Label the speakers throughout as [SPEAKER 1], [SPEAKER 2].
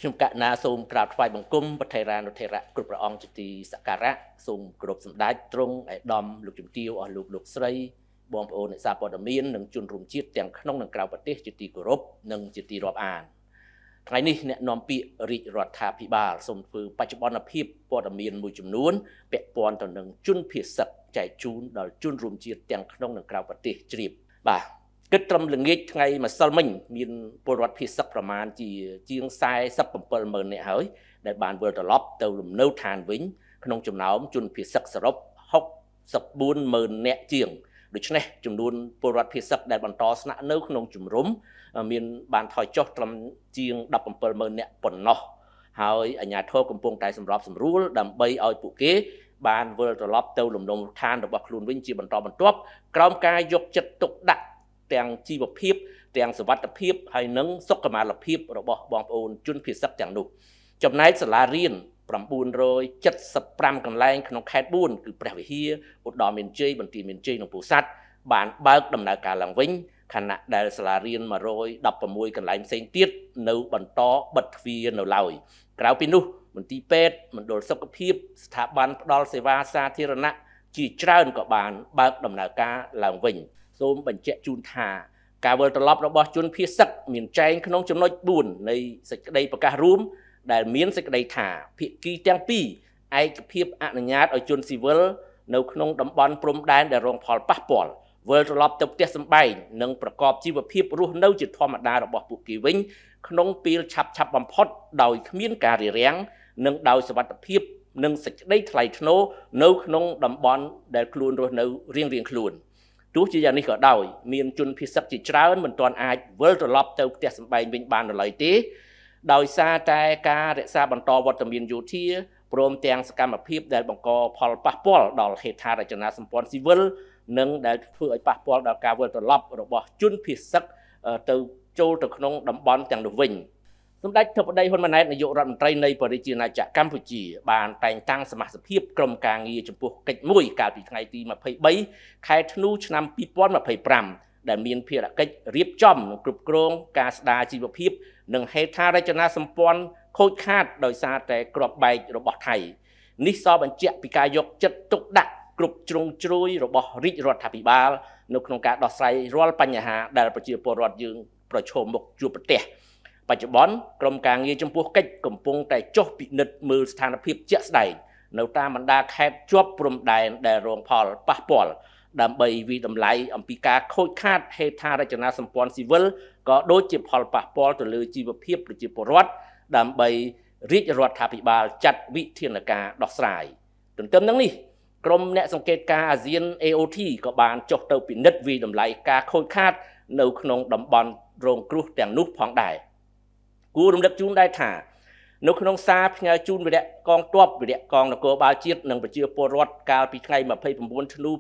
[SPEAKER 1] ខ្ញុំកណាសូមក្រាបថ្វាយបង្គំប្រធេរានុធេរៈគ្រប់ព្រះអង្គជាទីសក្ការៈសូមគោរពសម្ដេចទ្រង់ឯកឧត្តមលោកជំទាវអស់លោកស្រីបងប្អូនអ្នកសារព័ត៌មាននិងជនរួមជាតិទាំងក្នុងនិងក្រៅប្រទេសជាទីគោរពនិងជាទីរាប់អានថ្ងៃនេះអ្នកនាំពាក្យរាជរដ្ឋាភិបាលសូមធ្វើបច្ចុប្បន្នភាពព័ត៌មានមួយចំនួនពាក់ព័ន្ធទៅនឹងជនភៀសសិទ្ធចែកជូនដល់ជនរួមជាតិទាំងក្នុងនិងក្រៅប្រទេសជ្រាបបាទគិតត្រឹមល្ងាចថ្ងៃម្សិលមិញមានពលរដ្ឋភៀសសិទ្ធប្រមាណជាង47,000 នាក់ហើយដែលបានវិលត្រឡប់ទៅលំនៅឋានវិញក្នុងចំណោមជនភៀសសិទ្ធសរុប64,000 នាក់ជាងដូច្នេះចំនួនពលរដ្ឋភៀសសិទ្ធដែលបន្តស្នាក់នៅក្នុងជំរំមានបានថយចុះត្រឹមជាង17,000 នាក់ប៉ុណ្ណោះហើយអាជ្ញាធរកំពុងតែសម្របសម្រួលដើម្បីឲ្យពួកគេបានវិលត្រឡប់ទៅលំនៅឋានរបស់ខ្លួនវិញជាបន្តបន្ទាប់ក្រោមការយកចិត្តទុកដាក់ទាំងជីវភាពទាំងសុវត្ថិភាពហើយនិងសុខុមាលភាពរបស់បងប្អូនជនភៀសសិទ្ធទាំងនោះចំណែកសាលារៀន975កន្លែងក្នុងខេត្ត4គឺព្រះវិហារឧត្តរមានជ័យបន្ទាយមានជ័យនិងពោធិ៍សាត់បានបើកដំណើរការឡើងវិញខណៈដែលសាលារៀន116កន្លែងផ្សេងទៀតនៅបន្តបិទទ្វារនៅឡើយក្រៅពីនោះមន្ទីរពេទ្យមណ្ឌលសុខភាពស្ថាប័នផ្ដល់សេវាសាធារណៈជាច្រើនក៏បានបើកដំណើរការឡើងវិញសូមបញ្ជាក់ជូនថាការវិលត្រឡប់របស់ជនភៀសសិទ្ធមានចែងក្នុងចំណុច4នៃសេចក្តីប្រកាសរួមដែលមានសេចក្តីថាភាគីទាំងពីរឯកភាពអនុញ្ញាតឲ្យជនស៊ីវិលនៅក្នុងតំបន់ព្រំដែនដែលរងផលប៉ះពាល់វិលត្រឡប់ទៅផ្ទះសម្បែងនិងប្រកបជីវភាពរស់នៅជាធម្មតារបស់ពួកគេវិញក្នុងពេលឆាប់បំផុតដោយគ្មានការរារាំងនិងដោយសុវត្ថិភាពនិងសេចក្តីថ្លៃថ្នូរនៅក្នុងតំបន់ដែលខ្លួនរស់នៅរៀងខ្លួនទោះជាយ៉ាងនេះក៏ដោយមានជនភៀសសិទ្ធជាច្រើនមិនទាន់អាចវិលត្រឡប់ទៅផ្ទះសម្បែងវិញបាននៅឡើយទេដោយសារតែការរក្សាបន្តវត្តមានយោធាព្រមទាំងសកម្មភាពដែលបង្កផលប៉ះពាល់ដល់ហេដ្ឋារចនាសម្ព័ន្ធស៊ីវិលនិងដែលធ្វើឲ្យប៉ះពាល់ដល់ការវិលត្រឡប់របស់ជនភៀសសិទ្ធទៅចូលទៅក្នុងតំបន់ទាំងនោះវិញសម្ដេចធិបតីហ៊ុនម៉ាណែតនាយករដ្ឋមន្ត្រីនៃប្រជាណាចក្រកម្ពុជាបានតែងតាំងសមាជិកក្រុមការងារចំពោះកិច្ចមួយកាលពីថ្ងៃទី23ខែធ្នូឆ្នាំ2025ដែលមានភារកិច្ចរៀបចំនិងគ្រប់គ្រងការស្ដារជីវភាពនិងហេដ្ឋារចនាសម្ព័ន្ធខូចខាតដោយសារតែគ្រាប់បែករបស់ថៃនេះសបញ្ជាក់ពីការយកចិត្តទុកដាក់គ្រប់ជ្រុងជ្រោយរបស់រាជរដ្ឋាភិបាលនៅក្នុងការដោះស្រាយរាល់បញ្ហាដែលប្រជាពលរដ្ឋយើងប្រឈមមុខជួបប្រទះបច្ចុប្បន្នក្រុមការងារចំពោះកិច្ចកំពុងតែចុះពិនិត្យមើលស្ថានភាពជាក់ស្ដែងនៅតាមបណ្ដាខេត្តជាប់ព្រំដែនដែលរងផលប៉ះពាល់ដើម្បីវិតម្លៃអំពីការខូចខាតហេដ្ឋារចនាសម្ព័ន្ធស៊ីវិលក៏ដូចជាផលប៉ះពាល់ទៅលើជីវភាពប្រជាពលរដ្ឋដើម្បីរាជរដ្ឋាភិបាលចាត់វិធានការដោះស្រាយទន្ទឹមនឹងនេះក្រុមអ្នកសង្កេតការណ៍អាស៊ាន AOT ក៏បានចុះទៅពិនិត្យវិតម្លៃការខូចខាតនៅក្នុងតំបន់រងគ្រោះទាំងនោះផងដែរគួររំលឹកជូនដែរថានៅក្នុងសារផ្ញើជូនវីរៈកងទ័ពវីរៈកងនគរបាលជាតិនិងប្រជាពលរដ្ឋកាលពីថ្ងៃ29ធ្នូ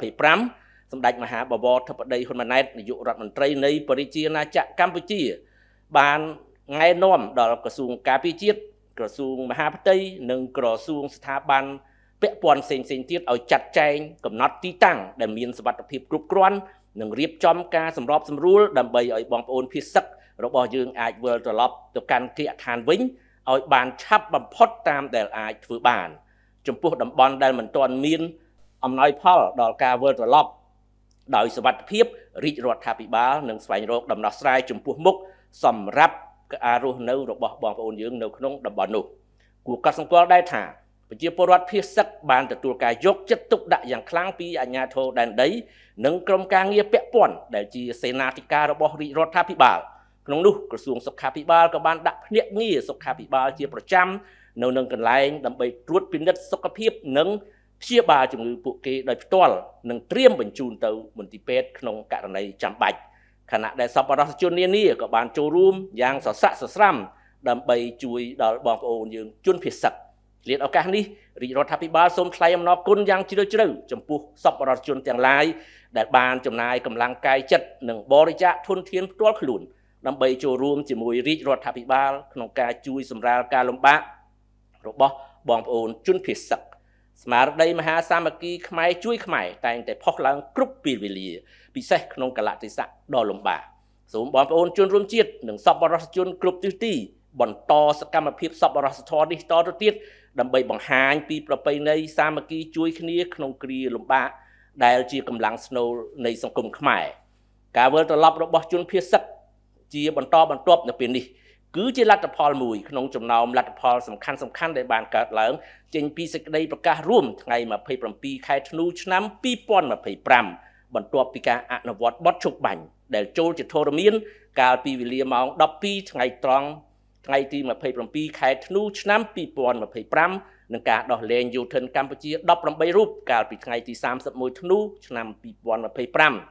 [SPEAKER 1] 2025សម្ដេចមហាបវរធិបតីហ៊ុនម៉ាណែតនាយករដ្ឋមន្ត្រីនៃប្រជាណាចក្រកម្ពុជាបានណែនាំដល់ក្រសួងការពារជាតិក្រសួងមហាផ្ទៃនិងក្រសួងស្ថាប័នពាក់ព័ន្ធផ្សេងទៀតឲ្យចាត់ចែងកំណត់ទីតាំងដែលមានសុវត្ថិភាពគ្រប់គ្រាន់និងរៀបចំការសម្របសម្រួលដើម្បីឲ្យបងប្អូនភៀសសិទ្ធរបស់យើងអាចវិលត្រឡប់ទៅកាន់គណៈឋានវិញឲ្យបានឆាប់បំផុតតាមដែលអាចធ្វើបានចំពោះតំបន់ដែលមិនទាន់មានអំណោយផលដល់ការវិលត្រឡប់ដោយសុវត្ថិភាពរាជរដ្ឋាភិបាលនឹងស្វែងរកដំណោះស្រាយចំពោះមុខសម្រាប់ការរស់នៅរបស់បងប្អូនយើងនៅក្នុងតំបន់នោះគួរកត់សម្គាល់ដែរថាប្រជាពលរដ្ឋភៀសសិទ្ធបានទទួលការយកចិត្តទុកដាក់យ៉ាងខ្លាំងពីអាជ្ញាធរដែនដីនិងក្រុមការងារពាក់ព័ន្ធដែលជាសេនាធិការរបស់រាជរដ្ឋាភិបាលក្នុងនោះក្រសួងសុខាភិបាលក៏បានដាក់ភ្នាក់ងារសុខាភិបាលជាប្រចាំនៅនឹងកន្លែងដើម្បីត្រួតពិនិត្យសុខភាពនិងព្យាបាលជំងឺពួកគេដោយផ្ទាល់និងត្រៀមបញ្ជូនទៅមន្ទីរពេទ្យក្នុងករណីចាំបាច់ខណៈដែលសប្បុរសជននានាក៏បានចូលរួមយ៉ាងសស្រាក់សស្រាំដើម្បីជួយដល់បងប្អូនយើងជនភៀសសិទ្ធឆ្លៀតឱកាសនេះរាជរដ្ឋាភិបាលសូមថ្លែងអំណរគុណយ៉ាងជ្រាលជ្រៅចំពោះសប្បុរសជនទាំងឡាយដែលបានចំណាយកម្លាំងកាយចិត្តនិងបរិច្ចាគធនធានផ្ទាល់ខ្លួនដើម្បីចូលរួមជាមួយរាជរដ្ឋាភិបាលក្នុងការជួយសម្រាលការលំបាករបស់បងប្អូនជនភៀសសិទ្ធស្មារតីមហាសាមគ្គីខ្មែរជួយខ្មែរតែងតែផុសឡើងគ្រប់ពេលវេលាពិសេសក្នុងកលៈទេសៈដ៏លំបាកសូមបងប្អូនជនរួមជាតិនិងសប្បុរសជនគ្រប់ទិសទី បន្តសកម្មភាពសប្បុរសធម៌នេះតទៅទៀតដើម្បីបង្ហាញពីប្រពៃណីសាមគ្គីជួយគ្នាក្នុងគ្រាលំបាកដែលជាកម្លាំងស្នូលនៃសង្គមខ្មែរការវិលត្រឡប់របស់ជនភៀសសិកជាបន្តបន្ទាប់នៅពេលនេះគឺជាលទ្ធផលមួយក្នុងចំណោមលទ្ធផលសំខាន់ដែលបានកើតឡើងចេញពីសេចក្តីប្រកាសរួមថ្ងៃ27ខែធ្នូឆ្នាំ2025បន្ទាប់ពីការអនុវត្តបទឈប់បាញ់ដែលចូលជាធរមានកាលពីវេលាម៉ោង12ថ្ងៃត្រង់ថ្ងៃទី27ខែធ្នូឆ្នាំ2025និងការដោះលែងយោធិនកម្ពុជា18រូបកាលពីថ្ងៃទី31ធ្នូឆ្នាំ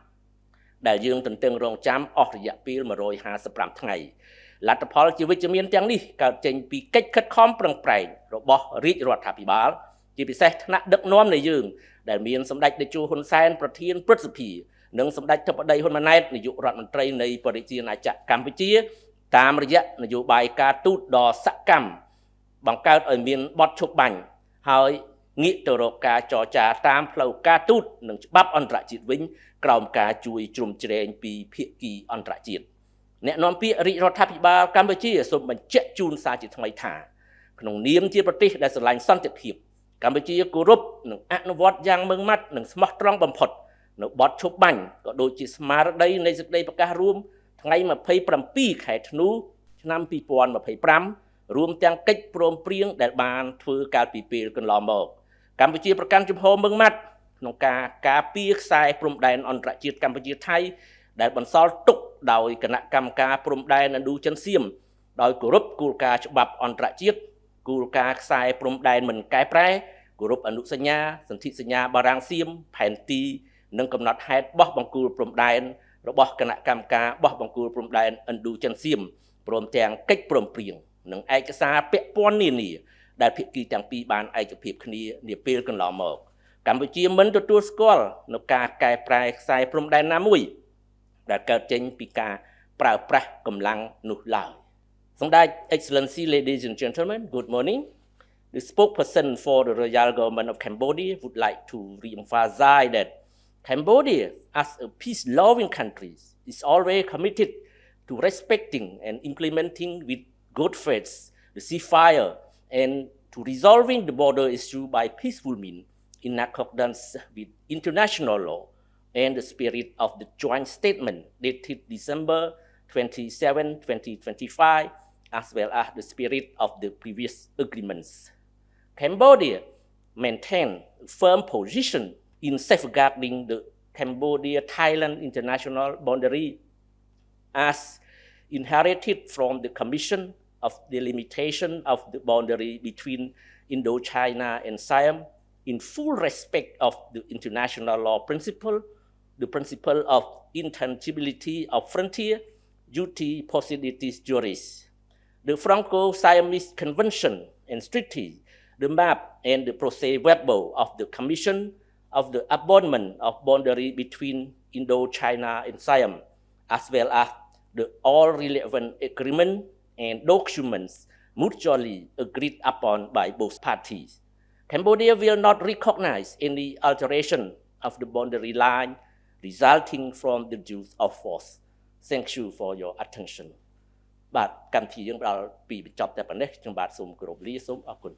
[SPEAKER 1] 2025ដែលយើងទន្ទឹងរង់ចាំអស់រយៈពេល155ថ្ងៃលទ្ធផលជាវិជ្ជមានទាំងនេះកើតចេញពីកិច្ចខិតខំប្រឹងប្រែងរបស់រាជរដ្ឋាភិបាលជាពិសេសថ្នាក់ដឹកនាំនៃយើងដែលមានសម្ដេចតេជោហ៊ុនសែនប្រធានព្រឹទ្ធសភានិងសម្ដេចធិបតីហ៊ុនម៉ាណែតនាយករដ្ឋមន្ត្រីនៃប្រជាណាចក្រកម្ពុជាតាមរយៈនយោបាយការទូតដ៏សកម្មបង្កើតឲ្យមានបទឈប់បាញ់ហើយងាកទៅរកការចរចាតាមផ្លូវការទូតនិងច្បាប់អន្តរជាតិវិញក្រោមការជួយជ្រោមជ្រែងពីភាគីអន្តរជាតិអ្នកនាំពាក្យរាជរដ្ឋាភិបាលកម្ពុជាសូមបញ្ជាក់ជូនសារជាថ្មីថាក្នុងនាមជាប្រទេសដែលស្រឡាញ់សន្តិភាពកម្ពុជាគោរពនិងអនុវត្តយ៉ាងម៉ឺងម៉ាត់និងស្មោះត្រង់បំផុតនៅបទឈប់បាញ់ក៏ដូចជាស្មារតីនៃសេចក្តីប្រកាសរួមថ្ងៃ27ខែធ្នូឆ្នាំ2025រួមទាំងកិច្ចព្រមព្រៀងដែលបានធ្វើកាលពីពេលកន្លងមកកម្ពុជាប្រកាន់ជំហរម៉ឺងម៉ាត់ក្នុងការការពារខ្សែព្រំដែនអន្តរជាតិកម្ពុជាថៃដែលបន្សល់ទុកដោយគណៈកម្មការព្រំដែនឥណ្ឌូចិនសៀមដោយគោរពគោលការណ៍ច្បាប់អន្តរជាតិគោលការណ៍ខ្សែព្រំដែនមិនកែប្រែគោរពអនុសញ្ញាសន្ធិសញ្ញាបារាំងសៀមផែនទីនិងកំណត់ហេតុបោះបង្គោលព្រំដែនរបស់គណៈកម្មការបោះបង្គោលព្រំដែនឥណ្ឌូចិនសៀមព្រមទាំងកិច្ចព្រមព្រៀងនិងឯកសារពាក់ព័ន្ធនានាដែលភាគីទាំងពីរបានឯកភាពគ្នានាពេលកន្លងមកកម្ពុជាមិនទទួលស្គាល់នូវការកែប្រែខ្សែព្រំដែនណាមួយដែលកើតចេញពីការប្រើប្រាស់កម្លាំងនោះឡើយសម្ដេច Excellency ladies and gentlemen good morning the spokesperson for the royal government of Cambodia would like to re-emphasize that Cambodia as a peace-loving country is always committed to respecting and implementing with good faith the ceasefire and to resolving the border issue by peaceful means in accordance with international law and the spirit of the joint statement dated December 27, 2025, as well as the spirit of the previous agreements. Cambodia maintained a firm position in safeguarding the Cambodia-Thailand international boundary as inherited from the Commission of Delimitation of the boundary between Indochina and Siam in full respect of the international law principle, the principle of intangibility of frontier, duty possibilities juris. The Franco-Siamese Convention and Treaty, the map and the procès-verbal of the Commission of the Abandonment of Boundary between Indochina and Siam, as well as the all relevant agreement and documents mutually agreed upon by both parties. Cambodia will not recognize any alteration of the boundary line resulting from the use of force. Thank you for your attention. បាទកម្មវិធីយើងដល់ពីបញ្ចប់តែប៉ុណ្ណេះខ្ញុំបាទសូមគោរពលាសូមអរគុណ